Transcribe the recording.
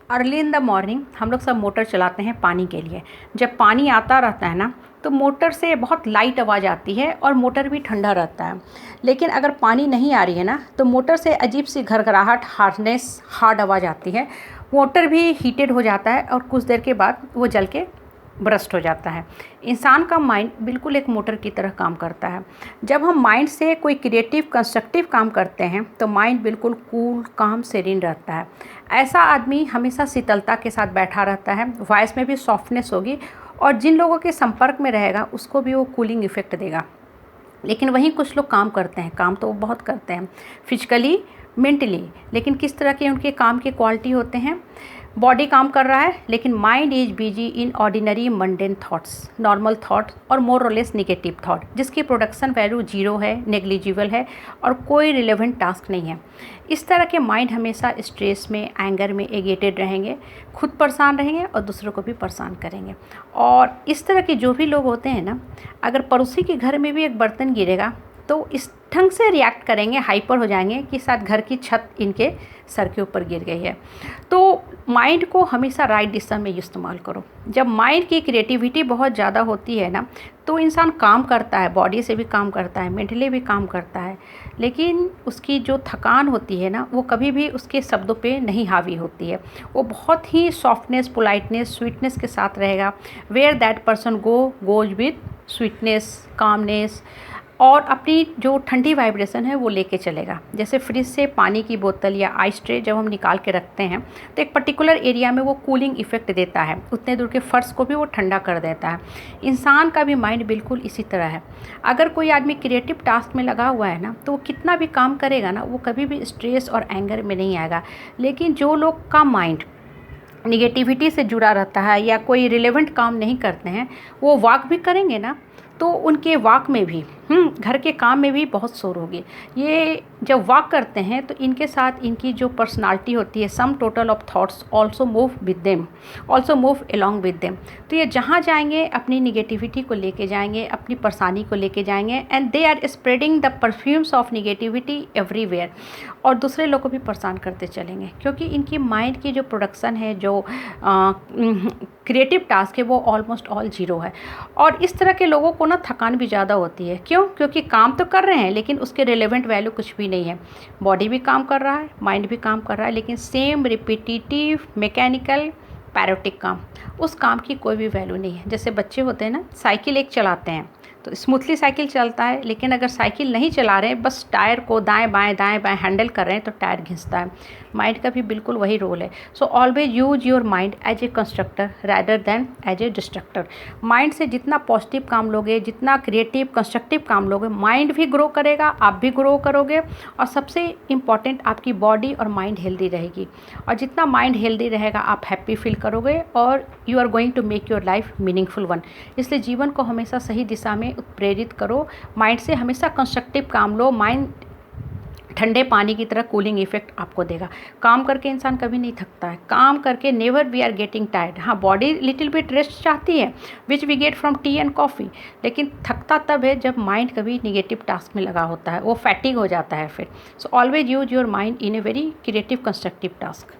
Early in the morning हम लोग सब मोटर चलाते हैं पानी के लिए। जब पानी आता रहता है ना तो मोटर से बहुत लाइट आवाज़ आती है और मोटर भी ठंडा रहता है। लेकिन अगर पानी नहीं आ रही है ना तो मोटर से अजीब सी घरघराहट, हार्ड आवाज़ आती है। मोटर भी हीटेड हो जाता है और कुछ देर के बाद वो जल के ब्रस्ट हो जाता है। इंसान का माइंड बिल्कुल एक मोटर की तरह काम करता है। जब हम माइंड से कोई क्रिएटिव कंस्ट्रक्टिव काम करते हैं तो माइंड बिल्कुल कूल, काम, सेरीन रहता है। ऐसा आदमी हमेशा शीतलता के साथ बैठा रहता है, वॉइस में भी सॉफ्टनेस होगी और जिन लोगों के संपर्क में रहेगा उसको भी वो कूलिंग इफ़ेक्ट देगा। लेकिन वहीं कुछ लोग काम करते हैं, काम तो वो बहुत करते हैं फिजिकली, मेंटली, लेकिन किस तरह के उनके काम की क्वालिटी होते हैं। बॉडी काम कर रहा है लेकिन mind is busy in ordinary mundane thoughts, normal thoughts और मोर और लेस निगेटिव थॉट, जिसकी प्रोडक्शन वैल्यू जीरो है, नेग्लिजिबल है और कोई रिलेवेंट टास्क नहीं है। इस तरह के माइंड हमेशा स्ट्रेस में, एंगर में एगेटेड रहेंगे, खुद परेशान रहेंगे और दूसरों को भी परेशान करेंगे। और इस तरह के जो भी लोग होते हैं ना, अगर पड़ोसी के घर में भी एक बर्तन गिरेगा तो इस ढंग से रिएक्ट करेंगे, हाइपर हो जाएंगे कि शायद घर की छत इनके सर के ऊपर गिर गई है। तो माइंड को हमेशा राइट दिशा में इस्तेमाल करो। जब माइंड की क्रिएटिविटी बहुत ज़्यादा होती है ना तो इंसान काम करता है, बॉडी से भी काम करता है, मेंटली भी काम करता है, लेकिन उसकी जो थकान होती है ना वो कभी भी उसके शब्दों पे नहीं हावी होती है। वो बहुत ही सॉफ्टनेस, पोलाइटनेस, स्वीटनेस के साथ रहेगा। Where that person goes with sweetness, calmness और अपनी जो ठंडी वाइब्रेशन है वो लेके चलेगा। जैसे फ्रिज से पानी की बोतल या आइस ट्रे जब हम निकाल के रखते हैं तो एक पर्टिकुलर एरिया में वो कूलिंग इफ़ेक्ट देता है, उतने दूर के फर्श को भी वो ठंडा कर देता है। इंसान का भी माइंड बिल्कुल इसी तरह है। अगर कोई आदमी क्रिएटिव टास्क में लगा हुआ है ना तो वो कितना भी काम करेगा ना वो कभी भी स्ट्रेस और एंगर में नहीं आएगा। लेकिन जो लोग का माइंड निगेटिविटी से जुड़ा रहता है या कोई रिलेवेंट काम नहीं करते हैं, वो वॉक भी करेंगे ना तो उनके वॉक में भी घर के काम में भी बहुत शोर होगी। ये जब वॉक करते हैं तो इनके साथ इनकी जो पर्सनालिटी होती है, sum total of thoughts also move with them, also move along with them. तो ये जहाँ जाएंगे अपनी निगेटिविटी को लेके जाएंगे, अपनी परेशानी को लेके जाएंगे and they are spreading the perfumes of negativity everywhere. और दूसरे लोग को भी परेशान करते चलेंगे क्योंकि इनकी माइंड की जो प्रोडक्शन है, जो क्रिएटिव टास्क है वो ऑलमोस्ट ऑल जीरो है। और इस तरह के लोगों को ना थकान भी ज़्यादा होती है। क्यों? क्योंकि काम तो कर रहे हैं लेकिन उसके रिलेवेंट वैल्यू कुछ भी नहीं है। बॉडी भी काम कर रहा है, माइंड भी काम कर रहा है, लेकिन सेम रिपीटिटिव, मैकेनिकल, पैरोटिक काम, उस काम की कोई भी वैल्यू नहीं है। जैसे बच्चे होते हैं ना, साइकिल एक चलाते हैं तो स्मूथली साइकिल चलता है, लेकिन अगर साइकिल नहीं चला रहे हैं, बस टायर को दाएं बाएं हैंडल कर रहे हैं तो टायर घिसता है। माइंड का भी बिल्कुल वही रोल है। So always use your mind as a constructor rather than as a destructor. Mind से जितना पॉजिटिव काम लोगे, जितना क्रिएटिव कंस्ट्रक्टिव काम लोगे, माइंड भी ग्रो करेगा, आप भी ग्रो करोगे और सबसे इम्पॉर्टेंट आपकी बॉडी और माइंड हेल्दी रहेगी। और जितना माइंड हेल्दी रहेगा आप हैप्पी फील करोगे और you are going to make your life meaningful one. इसलिए जीवन को हमेशा सही दिशा में उत्प्रेरित करो। माइंड से हमेशा कंस्ट्रक्टिव काम लो। माइंड ठंडे पानी की तरह कूलिंग इफेक्ट आपको देगा। काम करके इंसान कभी नहीं थकता है। काम करके never we are getting tired. हाँ, बॉडी लिटिल बिट रेस्ट चाहती है which we get from tea and coffee, लेकिन थकता तब है जब माइंड कभी निगेटिव टास्क में लगा होता है, वो फैटिग हो जाता है फिर। सो always use your mind in a very creative constructive task.